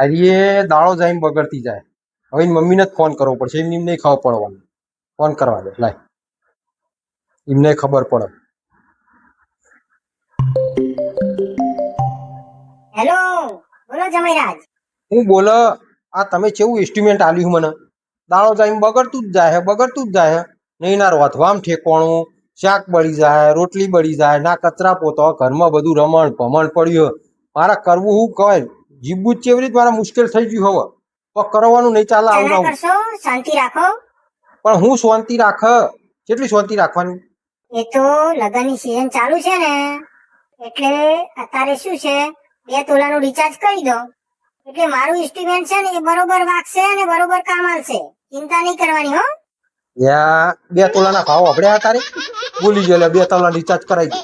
અરે દાળો જઈને બગડતી જાય. હવે એની મમ્મીને જ ફોન કરવો પડશે. એમને નહીં ખબર પડવાનું. ફોન કરવા દે લાય, એમને ખબર પડે. હેલો, બોલો જમાઈરાજ. હું બોલે આ તમે કેવું એસ્ટિમેટ આલ્યું મને? દાળો જઈને બગડતું જ જાય બગડતું જ જાય. નહીં ના રોધવામ ઠેકોણું, શાક બળી જાય, રોટલી બળી જાય, ના કચરા પોતો, ઘરમાં બધું રમણ ભમણ પડ્યું. મારે કરવું શું કહે? જીવવું જ કેવી રીતે મારે મુશ્કેલ થઈ ગયું હવે. તો કરવાનું નહીં ચાલે આવું ચા આવું. કરશો, શાંતિ રાખો. પણ હું શાંતિ રાખ, કેટલી શાંતિ રાખવાની? એ તો લગનની સીઝન ચાલુ છે ને, એટલે અત્યારે શું છે, 2 તોલાનું રિચાર્જ કરી દો એટલે મારું એસ્ટિમેટ છે ને એ બરોબર વાગશે અને બરોબર કામ આવશે. ચિંતા નહીં કરવાની હો. યા 2 તોલાના ભાવ હબળ્યા તારે ભૂલી ગયો. 2 તોલા રિચાર્જ કરાવી દે.